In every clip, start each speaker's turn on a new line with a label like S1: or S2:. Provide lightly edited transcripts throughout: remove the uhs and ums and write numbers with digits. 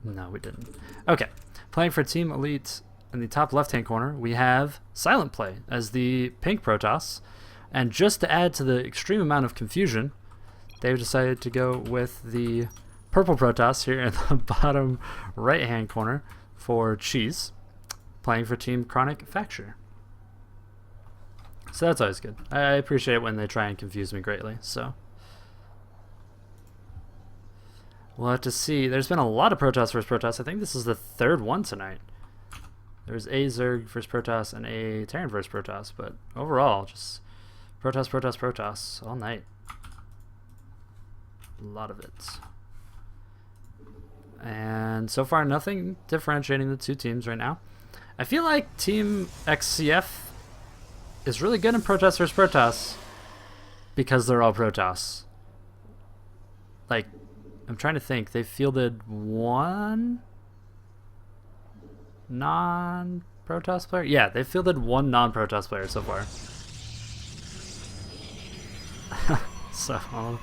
S1: No, we didn't. Okay. Playing for Team Elite in the top left-hand corner, we have SilentPlay as the pink Protoss. And just to add to the extreme amount of confusion, they decided to go with the purple Protoss here in the bottom right-hand corner for Cheese, playing for Team Chronic Facture. So that's always good. I appreciate it when they try and confuse me greatly. So we'll have to see. There's been a lot of Protoss versus Protoss. I think this is the third one tonight. There's a Zerg versus Protoss and a Terran versus Protoss, but overall, just Protoss, Protoss, Protoss all night. A lot of it. And so far, nothing differentiating the two teams right now. I feel like Team xCF is really good in Protoss versus Protoss because they're all Protoss. Like, I'm trying to think. They've fielded one non-Protoss player? Yeah, they've fielded one non-Protoss player so far. So,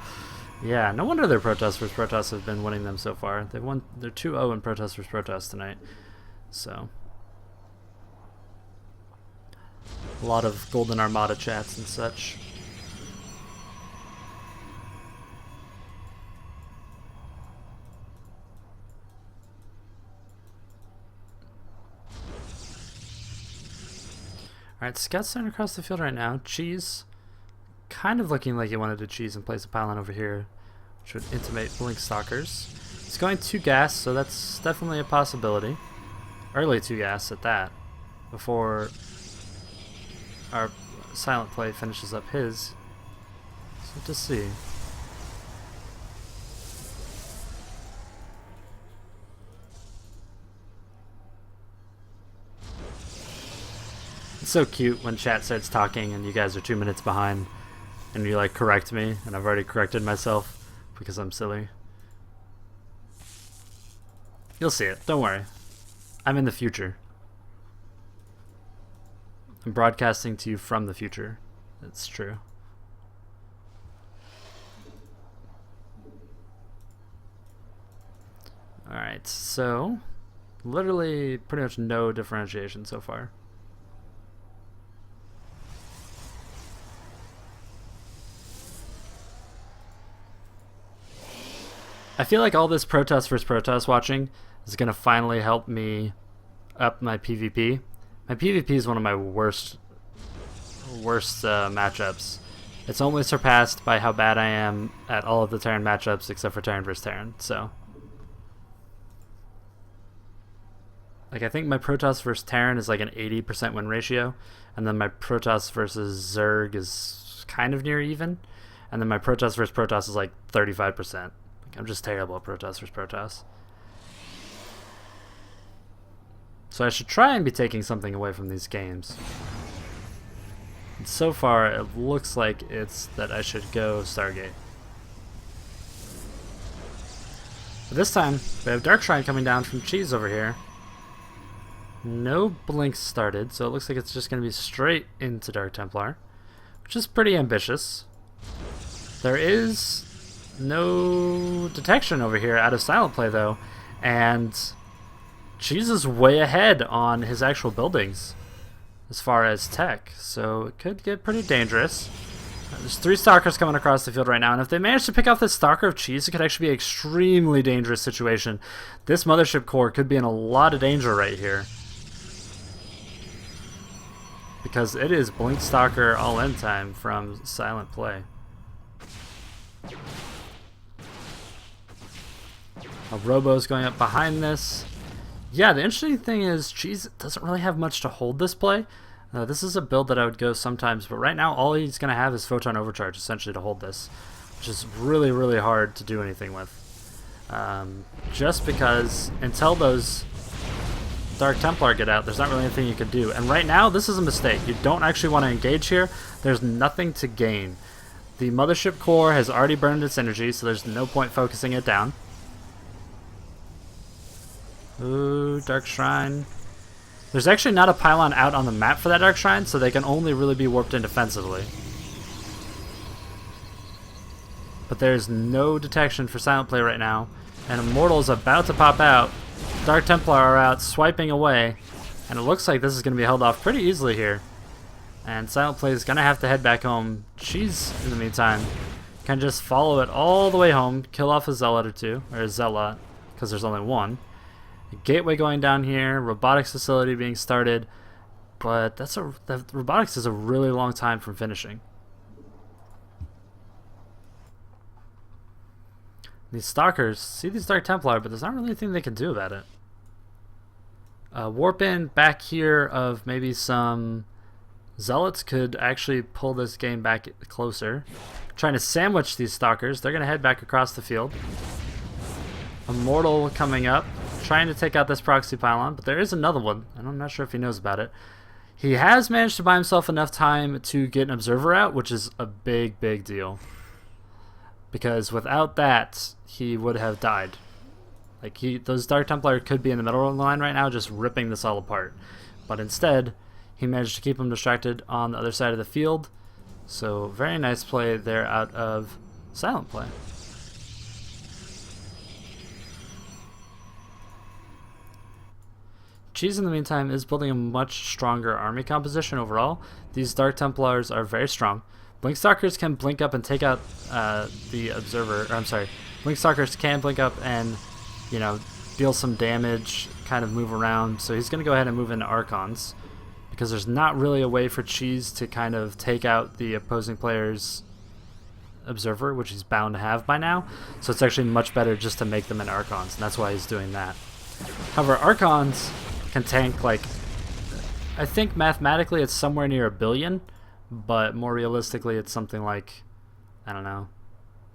S1: yeah, no wonder their Protoss versus Protoss have been winning them so far. They're 2-0 in Protoss versus Protoss tonight. So, a lot of Golden Armada chats and such. Alright, Scout's sent across the field right now. Cheese kind of looking like he wanted to cheese and place a pylon over here, which would intimate Blink Stalkers. He's going 2 gas, so that's definitely a possibility. Early 2 gas at that, before our SilentPlay finishes up his. So to see. It's so cute when chat starts talking and you guys are 2 minutes behind and you like correct me and I've already corrected myself because I'm silly. You'll see it, don't worry. I'm in the future. I'm broadcasting to you from the future. It's true. Alright, so literally pretty much no differentiation so far. I feel like all this Protoss versus Protoss watching is going to finally help me up my PvP. My PvP is one of my worst matchups. It's only surpassed by how bad I am at all of the Terran matchups except for Terran versus Terran. So, like, I think my Protoss versus Terran is like an 80% win ratio, and then my Protoss versus Zerg is kind of near even, and then my Protoss versus Protoss is like 35%. I'm just terrible at Protoss versus Protoss. So I should try and be taking something away from these games. And so far, it looks like it's that I should go Stargate. But this time, we have Dark Shrine coming down from Cheese over here. No blinks started, so it looks like it's just going to be straight into Dark Templar, which is pretty ambitious. There is no detection over here out of SilentPlay though, and Cheese is way ahead on his actual buildings as far as tech, so it could get pretty dangerous. There's 3 Stalkers coming across the field right now, and if they manage to pick off this Stalker of Cheese, it could actually be an extremely dangerous situation. This Mothership Core could be in a lot of danger right here, because it is Blink Stalker all-in time from SilentPlay. A Robo's going up behind this. Yeah, the interesting thing is Cheese doesn't really have much to hold this play. This is a build that I would go sometimes, but right now all he's going to have is Photon Overcharge essentially to hold this, which is really, really hard to do anything with. Just because until those Dark Templar get out, there's not really anything you can do. And right now, this is a mistake. You don't actually want to engage here. There's nothing to gain. The Mothership Core has already burned its energy, so there's no point focusing it down. Ooh, Dark Shrine. There's actually not a pylon out on the map for that Dark Shrine, so they can only really be warped in defensively. But there's no detection for SilentPlay right now, and Immortal is about to pop out. Dark Templar are out swiping away, and it looks like this is going to be held off pretty easily here. And SilentPlay is going to have to head back home. Cheese, in the meantime, can just follow it all the way home, kill off a Zealot or two, or a Zealot, because there's only one. A gateway going down here, robotics facility being started, but the robotics is a really long time from finishing. These Stalkers see these Dark Templar, but there's not really anything they can do about it. Warp in back here of maybe some Zealots could actually pull this game back closer. Trying to sandwich these Stalkers. They're going to head back across the field. Immortal coming up, trying to take out this proxy pylon, but there is another one, and I'm not sure if he knows about it. He has managed to buy himself enough time to get an observer out, which is a big, big deal. Because without that, he would have died. Like, those Dark Templar could be in the middle of the line right now, just ripping this all apart. But instead, he managed to keep him distracted on the other side of the field. So, very nice play there out of SilentPlay. Cheese, in the meantime, is building a much stronger army composition overall. These Dark Templars are very strong. Blinkstalkers can blink up and take out the observer. Or, I'm sorry. Blinkstalkers can blink up and, you know, deal some damage, kind of move around. So he's going to go ahead and move into Archons, because there's not really a way for Cheese to kind of take out the opposing player's observer, which he's bound to have by now. So it's actually much better just to make them in Archons, and that's why he's doing that. However, Archons can tank, like, I think mathematically it's somewhere near 1 billion, but more realistically it's something like, I don't know,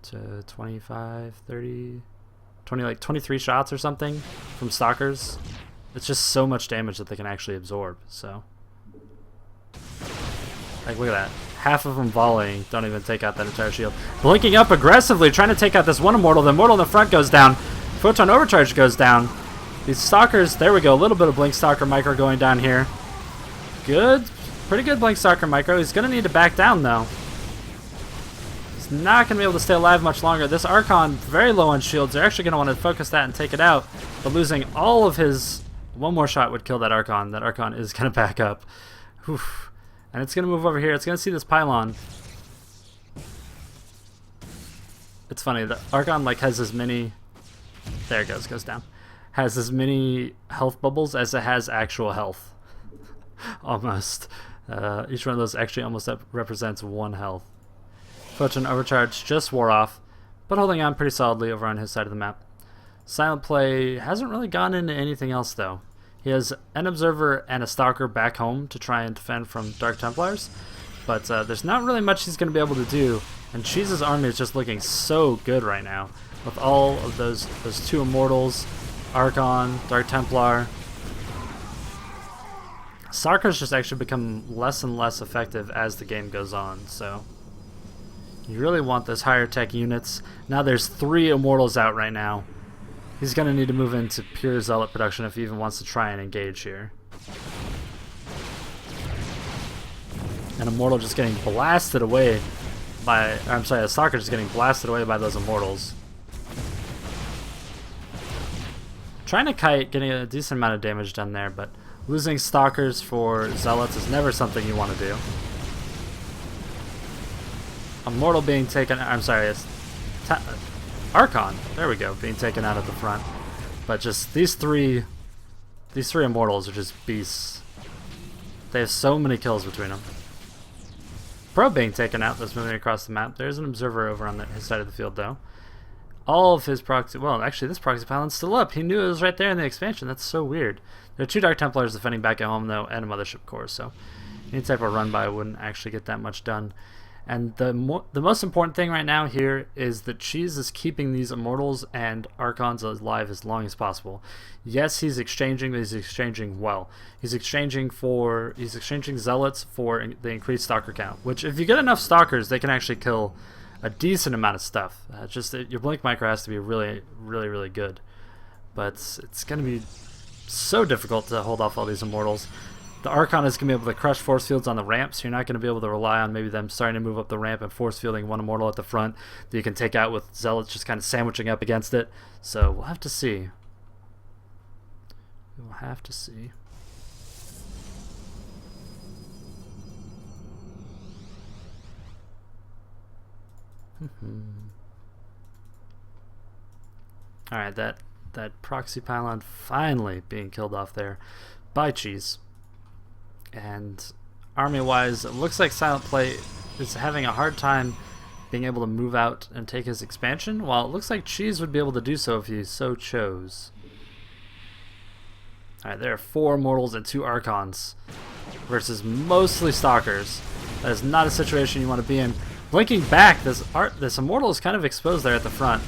S1: to 25, 30, 20, like 23 shots or something from Stalkers. It's just so much damage that they can actually absorb. So, like, look at that. Half of them volleying don't even take out that entire shield. Blinking up aggressively, trying to take out this one Immortal. The Immortal in the front goes down. Photon Overcharge goes down. These Stalkers, there we go. A little bit of Blink Stalker Micro going down here. Good. Pretty good Blink Stalker Micro. He's going to need to back down, though. He's not going to be able to stay alive much longer. This Archon, very low on shields. They're actually going to want to focus that and take it out. But losing all of his... One more shot would kill that Archon. That Archon is going to back up. Whew. And it's going to move over here. It's going to see this pylon. It's funny. The Archon, like, has as many... There it goes. Goes down. Has as many health bubbles as it has actual health. Almost. Each one of those actually almost represents 1 health. Photon Overcharge just wore off, but holding on pretty solidly over on his side of the map. SilentPlay hasn't really gone into anything else, though. He has an Observer and a Stalker back home to try and defend from Dark Templars, but there's not really much he's going to be able to do, and Cheese's army is just looking so good right now, with all of those 2 Immortals, Archon, Dark Templar. Stalkers just actually become less and less effective as the game goes on, so you really want those higher tech units. Now there's 3 Immortals out right now. He's going to need to move into pure Zealot production if he even wants to try and engage here. An Immortal just getting blasted away by... I'm sorry, a Stalker just getting blasted away by those Immortals. Trying to kite, getting a decent amount of damage done there, but losing Stalkers for Zealots is never something you want to do. Immortal being taken... I'm sorry, it's... Archon, there we go, being taken out at the front. But just these three Immortals are just beasts. They have so many kills between them. Probe being taken out, that's moving across the map. There's an Observer over on his side of the field, though. All of his proxy... Well, actually, this proxy pylon's still up. He knew it was right there in the expansion. That's so weird. There are 2 Dark Templars defending back at home, though, and a Mothership Core, so any type of run-by wouldn't actually get that much done. And the most important thing right now here is that Cheese is keeping these Immortals and Archons alive as long as possible. Yes, he's exchanging, but he's exchanging well. He's exchanging Zealots for the increased Stalker count, which if you get enough Stalkers, they can actually kill a decent amount of stuff. Just your Blink Micro has to be really, really, really good. But it's going to be so difficult to hold off all these Immortals. The Archon is going to be able to crush force fields on the ramp, so you're not going to be able to rely on maybe them starting to move up the ramp and force fielding 1 Immortal at the front that you can take out with Zealots just kind of sandwiching up against it. So we'll have to see. We will have to see. Alright, that proxy pylon finally being killed off there by Cheese. And army-wise, it looks like SilentPlay is having a hard time being able to move out and take his expansion, while it looks like Cheese would be able to do so if he so chose. Alright, there are 4 Mortals and 2 Archons versus mostly Stalkers. That is not a situation you want to be in. Blinking back, this Immortal is kind of exposed there at the front.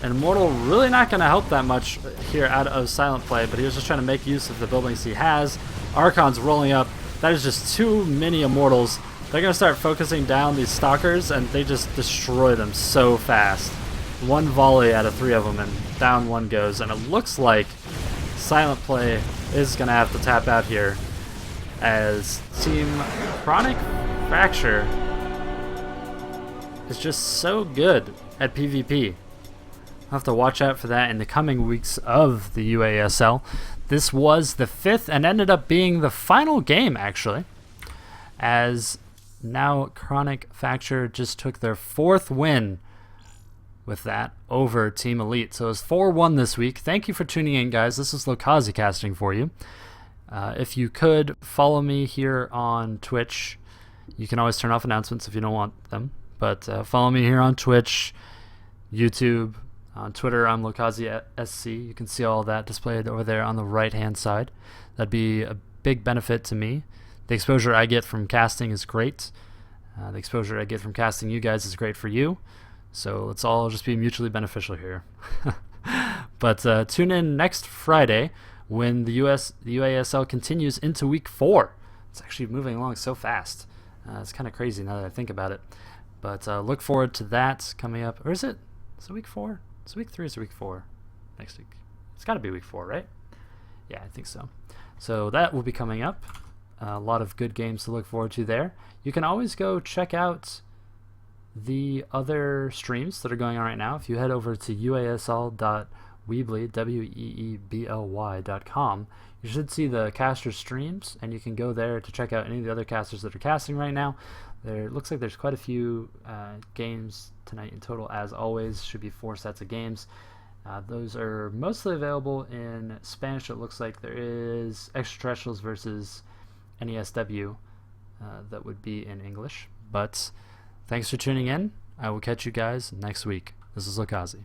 S1: And Immortal really not going to help that much here out of SilentPlay, but he was just trying to make use of the buildings he has. Archon's rolling up. That is just too many Immortals. They're going to start focusing down these Stalkers, and they just destroy them so fast. 1 volley out of 3 of them, and down 1 goes. And it looks like SilentPlay is going to have to tap out here, as Team Chronic Facture is just so good at PvP. I'll have to watch out for that in the coming weeks of the UASL. This was the 5th and ended up being the final game, actually, as now Chronic Facture just took their 4th win with that over Team Elite. So it was 4-1 this week. Thank you for tuning in, guys. This is Lokazi casting for you. If you could follow me here on Twitch, you can always turn off announcements if you don't want them, but follow me here on Twitch, YouTube. On Twitter, I'm Lokazi SC. You can see all that displayed over there on the right-hand side. That'd be a big benefit to me. The exposure I get from casting is great. The exposure I get from casting you guys is great for you. So let's all just be mutually beneficial here. But tune in next Friday when the UASL continues into week 4. It's actually moving along so fast. It's kind of crazy now that I think about it. But look forward to that coming up. Or is it week 4? It's week 3 or week 4 next week? It's got to be week 4, right? Yeah, I think so. So that will be coming up. A lot of good games to look forward to there. You can always go check out the other streams that are going on right now. If you head over to uasl.weebly.com, you should see the caster streams, and you can go there to check out any of the other casters that are casting right now. There looks like there's quite a few games tonight in total. As always, should be 4 sets of games. Those are mostly available in Spanish. It looks like there is Extraterrestrials versus NESW that would be in English. But thanks for tuning in. I will catch you guys next week. This is Lokazi.